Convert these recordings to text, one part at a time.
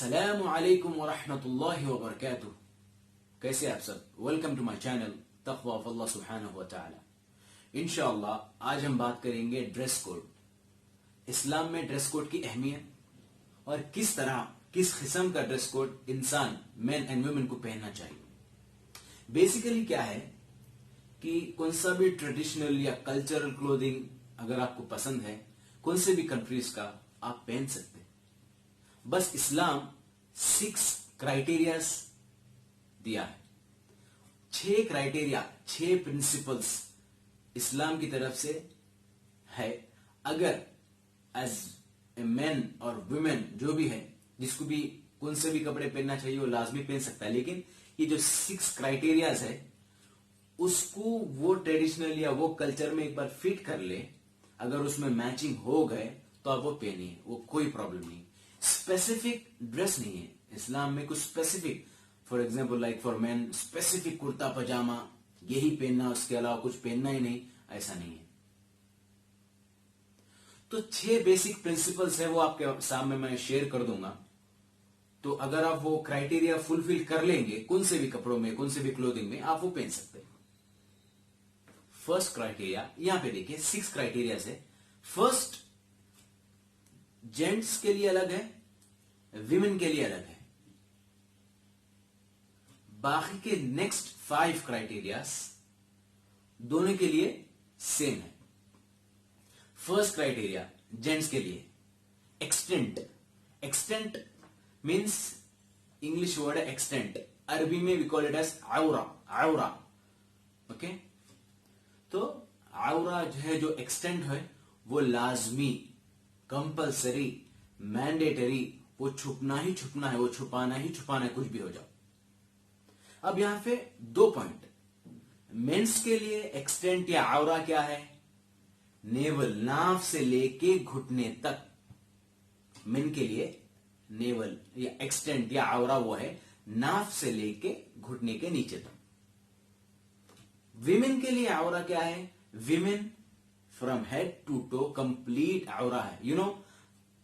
अस्सलामु अलैकुम वरहमतुल्लाहि वबरकातुह। कैसे आप सब? वेलकम टू माय चैनल तक़वा ऑफ अल्लाह सुब्हानहू व तआला। इंशाअल्लाह आज हम बात करेंगे ड्रेस कोड, इस्लाम में ड्रेस कोड की अहमियत और किस तरह किस किस्म का ड्रेस कोड इंसान मेन एंड वुमेन को पहनना चाहिए। बेसिकली क्या है कि कौन सा भी ट्रेडिशनल या कल्चरल क्लोथिंग अगर आपको पसंद है, कौन से भी कंट्रीज का आप पहन सकते हैं। बस इस्लाम 6 क्राइटेरियाज दिया है, 6 क्राइटेरिया, 6 प्रिंसिपल्स इस्लाम की तरफ से है। अगर एज ए मैन और वुमेन जो भी है, जिसको भी कौन से भी कपड़े पहनना चाहिए वो लाजमी पहन सकता है, लेकिन ये जो 6 क्राइटेरियाज है उसको वो ट्रेडिशनल या वो कल्चर में एक बार फिट कर ले, अगर उसमें मैचिंग हो गए तो आप वो पहनिए, वो कोई प्रॉब्लम नहीं। स्पेसिफिक ड्रेस नहीं है इस्लाम में, कुछ specific, for example like for man specific kurta pyjama यही पहनना, उसके अलावा कुछ पहनना ही नहीं, ऐसा नहीं है। तो 6 बेसिक प्रिंसिपल्स है, वो आपके सामने मैं शेयर कर दूंगा। तो अगर आप वो क्राइटेरिया फुलफिल कर लेंगे, कौन से भी कपड़ों में, कौन से भी क्लोथिंग में, आप वो पहन सकते हैं। फर्स्ट क्राइटेरिया यहां पे देखिए, 6 क्राइटेरिया है। फर्स्ट, जेंट्स के लिए अलग है, विमेन के लिए अलग है। बाकी के नेक्स्ट 5 क्राइटेरियाज दोनों के लिए सेम है। फर्स्ट क्राइटेरिया जेंट्स के लिए, extent. Extent means English word है एक्सटेंट, अरबी में वी कॉल इट एज आउरा। आउरा, ओके। तो आउरा जो है, जो एक्सटेंट है, वो लाजमी, कंपल्सरी, मैंडेटरी, वो छुपना ही छुपना है, वो छुपाना ही छुपाना है, कुछ भी हो जाओ। अब यहां पे 2 पॉइंट। मेंस के लिए एक्सटेंट या आउरा क्या है? नेवल, नाभ से लेके घुटने तक। मेन के लिए नेवल या एक्सटेंट या आउरा वो है नाभ से लेके घुटने के नीचे तक। विमेन के लिए आउरा क्या है? Women from head to toe complete आउरा है। यू नो,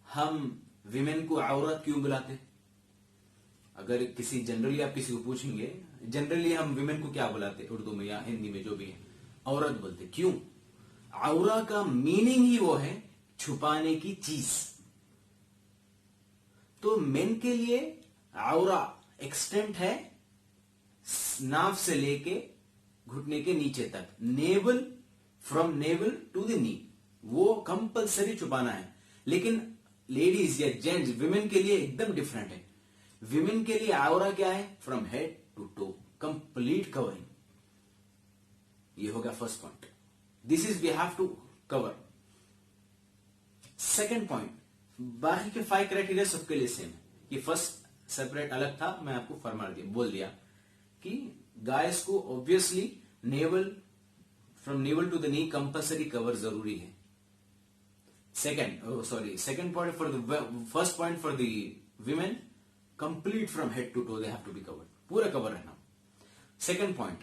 हम विमेन को औरत क्यों बुलाते? अगर किसी जनरली आप किसी को पूछेंगे, जनरली हम विमेन को क्या बुलाते उर्दू में या हिंदी में, जो भी है, औरत बोलते। क्यों? औरा का मीनिंग ही वो है छुपाने की चीज। तो मेन के लिए औरा एक्सटेंट है नाभ से लेके घुटने के नीचे तक, navel, from navel to the knee, वो कंपल्सरी छुपाना है। लेकिन लेडीज या जेंट्स, विमेन के लिए एकदम डिफरेंट है। विमेन के लिए आउरा क्या है? From head to toe, complete covering. ये होगा first point, this is we have to cover. Second point, बाकी के 5 क्राइटेरिया सबके लिए सेम है। ये फर्स्ट सेपरेट अलग था, मैं आपको फरमा बोल दिया कि गाइस को obviously navel, from navel to the knee compulsory cover जरूरी है। Second point for the first point for the women, complete from head to toe they have to be covered, पूरा कवर रहना। सेकेंड पॉइंट,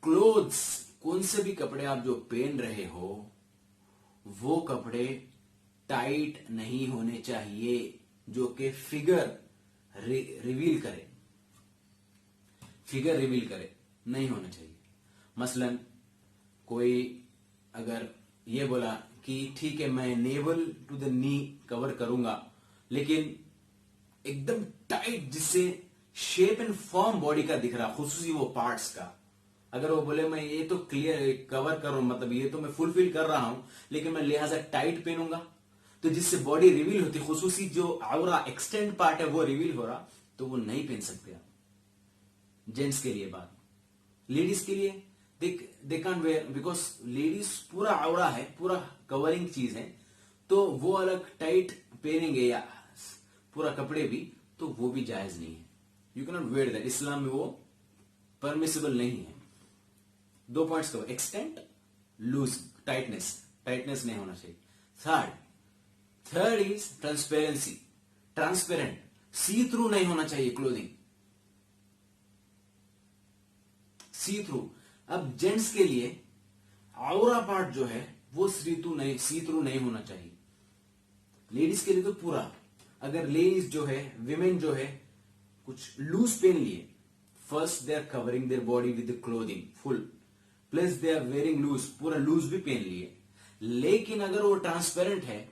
क्लोथ्स, कौन से भी कपड़े आप जो पहन रहे हो वो कपड़े टाइट नहीं होने चाहिए, जो कि फिगर रिवील करे, फिगर रिवील करे, नहीं होना चाहिए। मसलन कोई अगर ये बोला कि ठीक है मैं navel to the knee cover करूंगा, लेकिन एकदम टाइट जिससे शेप एंड फॉर्म बॉडी का दिख रहा, खुसूसी वो पार्ट्स का, अगर वो बोले मैं ये तो क्लियर कवर करूं, मतलब ये तो मैं फुलफिल कर रहा हूं, लेकिन मैं लिहाजा टाइट पहनूंगा, तो जिससे बॉडी रिवील होती, खुसूसी जो आउरा एक्सटेंड पार्ट है वो रिवील हो रहा, तो वो नहीं पहन सकते आप। जेंट्स के लिए बात। लेडीज के लिए they can't wear, because ladies पूरा आउरा है, पूरा कवरिंग चीज है, तो वो अलग टाइट पहनेंगे या पूरा कपड़े भी, तो वो भी जायज नहीं है। You can not wear that, Islam में वो परमिसिबल नहीं है। 2 points cover, extent, loose, tightness नहीं होना चाहिए। Third is transparency, transparent, see through नहीं होना चाहिए क्लोथिंग, सी थ्रू। अब जेंट्स के लिए आउरा पार्ट जो है वो सी थ्रू नहीं होना चाहिए, लेडीज के लिए तो पूरा अगर लेडीज जो है, विमेन जो है, कुछ लूज पहन लिए, first they are covering their body with clothing full, plus they are wearing loose, पूरा लूज भी पहन लिए, लेकिन अगर वो ट्रांसपेरेंट है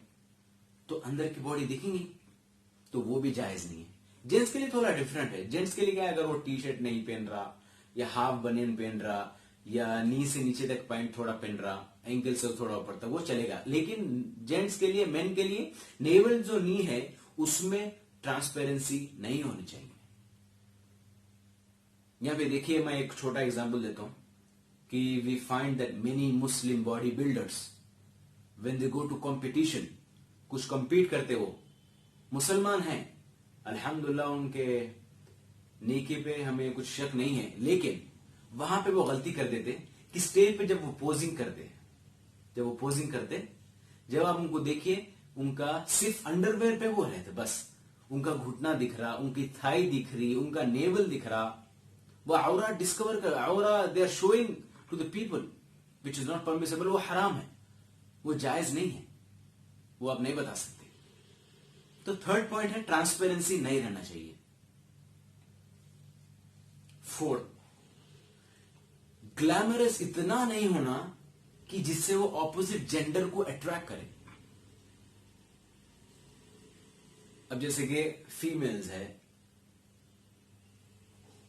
तो अंदर की बॉडी दिखेंगी, तो वो भी जायज नहीं है। जेंट्स के लिए थोड़ा डिफरेंट है। जेंट्स के लिए क्या है, अगर वो टी शर्ट नहीं पहन रहा या हाफ बनियन पहन रहा या नी से नीचे तक पैंट थोड़ा पहन रहा, एंकल से थोड़ा ऊपर तक, वो चलेगा। लेकिन जेंट्स के लिए, मेन के लिए नेवल जो नी है उसमें ट्रांसपेरेंसी नहीं होनी चाहिए। यहां पे देखिए, मैं एक छोटा एग्जांपल देता हूं कि we find that many Muslim body builders when they go to competition, कुछ कंपीट करते, वो मुसलमान हैं, अल्हम्दुलिल्लाह उनके नेकी पे हमें कुछ शक नहीं है, लेकिन वहां पे वो गलती कर देते कि स्टेज पे जब वो पोजिंग करते, जब आप उनको देखिए, उनका सिर्फ अंडरवेयर पे वो रहते, बस उनका घुटना दिख रहा, उनकी थाई दिख रही, उनका नेवल दिख रहा, वो औरा डिस्कवर कर, औरा they are showing to the people which is not permissible, वो हराम है, वो जायज नहीं है, वो आप नहीं बता सकते। तो थर्ड पॉइंट है, ट्रांसपेरेंसी नहीं रहना चाहिए। फोर्थ, ग्लैमरस इतना नहीं होना कि जिससे वो ऑपोजिट जेंडर को अट्रैक्ट करे। अब जैसे कि फीमेल्स है,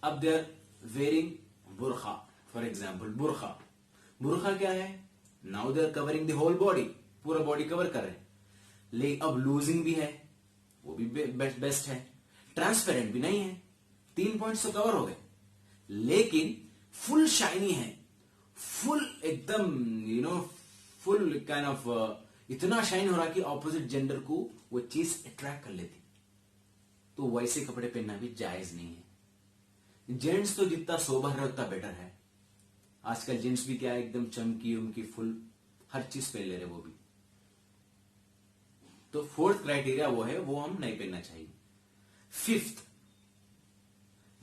अब दे आर वेयरिंग बुरखा, फॉर एग्जाम्पल बुरखा क्या है, now they are covering the whole body, पूरा बॉडी कवर कर रहे हैं, लेकिन अब लूजिंग भी है, वो भी बेस्ट है, ट्रांसपेरेंट भी नहीं है, 3 पॉइंट्स तो कवर हो गए, लेकिन फुल शाइनी है, फुल एकदम फुल काइंड ऑफ इतना शाइन हो रहा कि ऑपोजिट जेंडर को वो चीज अट्रैक्ट कर लेती, तो वैसे कपड़े पहनना भी जायज नहीं है। जेंट्स तो जितना सोबर है उतना बेटर है। आजकल जेंट्स भी क्या है, एकदम चमकी उनकी फुल हर चीज पहन ले रहे वो भी। तो फोर्थ क्राइटेरिया वो है, वो हम नहीं पहनना चाहिए। फिफ्थ,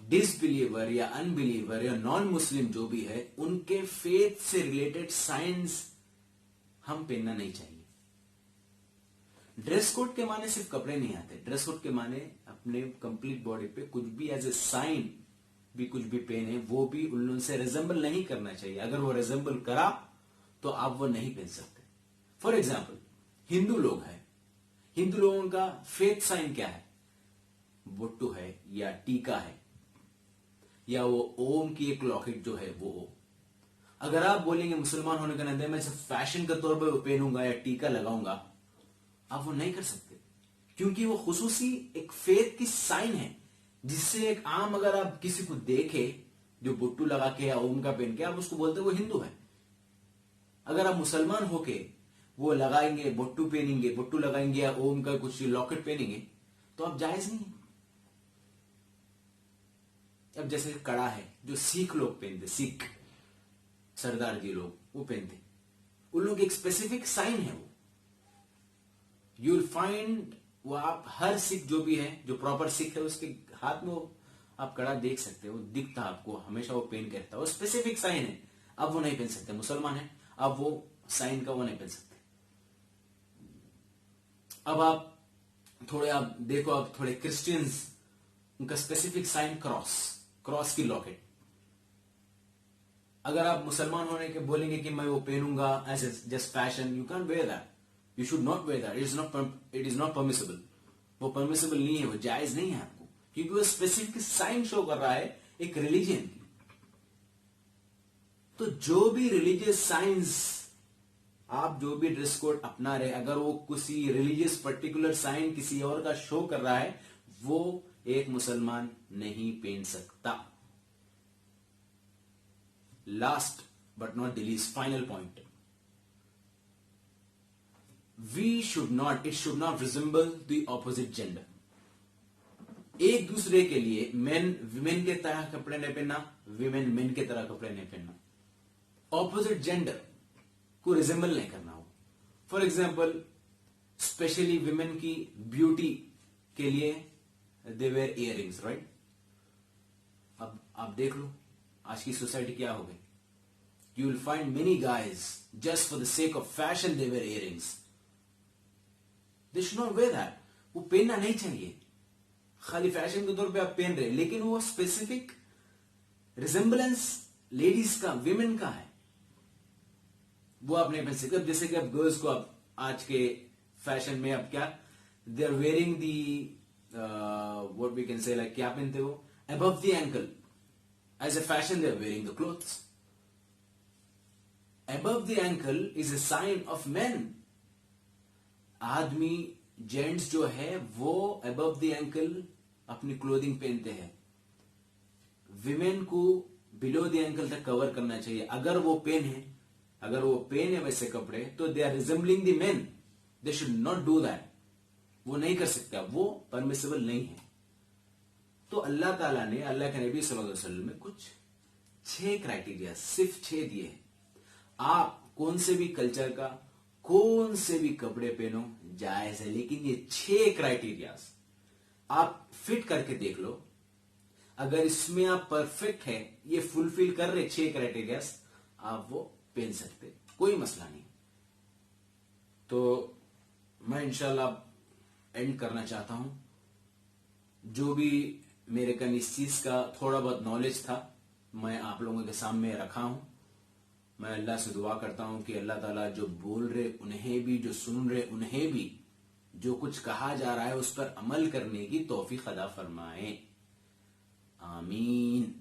डिसबिलीवर या अनबिलीवर या नॉन मुस्लिम जो भी है, उनके फेथ से रिलेटेड साइंस हम पहनना नहीं चाहिए। ड्रेस कोड के माने सिर्फ कपड़े नहीं आते, ड्रेस कोड के माने अपने कंप्लीट बॉडी पे कुछ भी एज ए साइन भी कुछ भी पहने, वो भी उनसे रिजेंबल नहीं करना चाहिए। अगर वो रिजेंबल करा तो आप वो नहीं पहन सकते। फॉर एग्जाम्पल, हिंदू लोग हैं, हिंदू लोगों का फेथ साइन क्या है, बोट्टू है या टीका है या वो ओम की एक लॉकेट जो है वो। अगर आप बोलेंगे मुसलमान होने का नाते मैं सिर्फ फैशन के तौर पर पहनूंगा या टीका लगाऊंगा, आप वो नहीं कर सकते, क्योंकि वो खुसूसी एक फेथ की साइन है, जिससे एक आम अगर आप किसी को देखे जो बुट्टू लगा के या ओम का पहन के, आप उसको बोलते वो हिंदू है। अगर आप मुसलमान होके वो लगाएंगे, बोट्टू पहनेंगे, बोट्टू लगाएंगे या ओम का कुछ लॉकेट पहनेंगे, तो आप जायज नहीं है। अब जैसे कड़ा है जो सिख लोग पहनते, सिख सरदार जी लोग वो पहनते, उन लोग एक स्पेसिफिक साइन है वो। यू विल फाइंड वो, आप हर सिख जो भी है, जो प्रॉपर सिख है, उसके हाथ में वो आप कड़ा देख सकते हो, दिखता आपको, हमेशा वो पहन के रहता है, वो स्पेसिफिक साइन है। अब वो नहीं पहन सकते, मुसलमान है, अब वो साइन का वो नहीं पहन सकते। अब आप देखो, आप थोड़े क्रिश्चियंस, उनका स्पेसिफिक साइन क्रॉस की लॉकेट। अगर आप मुसलमान होने के बोलेंगे कि मैं वो पहनूंगा as just fashion, you can wear that, you should not wear that, it is not permissible. वो परमिसेबल नहीं है, वो जायज नहीं है आपको, क्योंकि वो स्पेसिफिक साइन शो कर रहा है एक रिलीजन की। तो जो भी रिलीजियस साइंस, आप जो भी ड्रेस कोड अपना रहे, अगर वो किसी रिलीजियस पर्टिकुलर साइन किसी और का शो कर रहा है, वो एक मुसलमान नहीं पहन सकता। Last but not the least, final point, it should not resemble the opposite gender. एक दूसरे के लिए मेन विमेन के तरह कपड़े नहीं पहनना, विमेन मेन के तरह कपड़े नहीं पहनना, ऑपोजिट जेंडर को रिजेंबल नहीं करना हो। फॉर एग्जाम्पल, स्पेशली विमेन की ब्यूटी के लिए दे वेयर इयररिंग्स, राइट। अब आप देख लो आज की सोसाइटी क्या हो गई। You will find many guys just for the sake of fashion they wear earrings, they should not wear that. वो पहनना नहीं चाहिए। खाली फैशन के तौर पे आप पहन रहे, लेकिन वो स्पेसिफिक रिजेम्बलेंस लेडीज का, विमेन का है, वो आप नहीं पहन सकते। अब जैसे कि अब गर्ल्स को अब आज के फैशन में अब क्या, they are wearing the what we can say, like क्या पहनते हो, above the ankle, as a fashion they are wearing the clothes. Above the ankle is a sign of man. आदमी, जेंट्स जो है वो अबव द एंकल अपनी clothing पहनते हैं। विमेन को बिलो द एंकल तक कवर करना चाहिए। अगर वो पेन है वैसे कपड़े, तो they are resembling the men, they should not do that. वो नहीं कर सकता, वो परमिसिबल नहीं है। तो अल्लाह ताला ने, अल्लाह के नबी सल्लल्लाहु अलैहि वसल्लम में कुछ 6 क्राइटेरिया, सिर्फ 6 दिए हैं। आप कौन से भी कल्चर का कौन से भी कपड़े पहनो, जायज है, लेकिन ये 6 क्राइटेरियाज आप फिट करके देख लो। अगर इसमें आप परफेक्ट है, ये फुलफिल कर रहे 6 क्राइटेरियाज, आप वो पहन सकते, कोई मसला नहीं। तो मैं इंशाल्लाह एंड करना चाहता हूं। जो भी मेरे कन इस चीज का थोड़ा बहुत नॉलेज था, मैं आप लोगों के सामने रखा हूं। मैं अल्लाह से दुआ करता हूं कि अल्लाह ताला जो बोल रहे उन्हें भी, जो सुन रहे उन्हें भी, जो कुछ कहा जा रहा है उस पर अमल करने की तौफीक अता फरमाए। आमीन।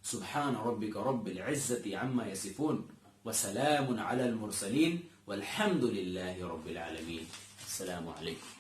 सुब्हान रब्बिक रब्बिल इज्जति अम्मा यसिफून व सलामुन अलल मुरसलीन वल्हम्दुलिल्लाहि रब्बिल आलमीन। अस्सलामु अलैकुम।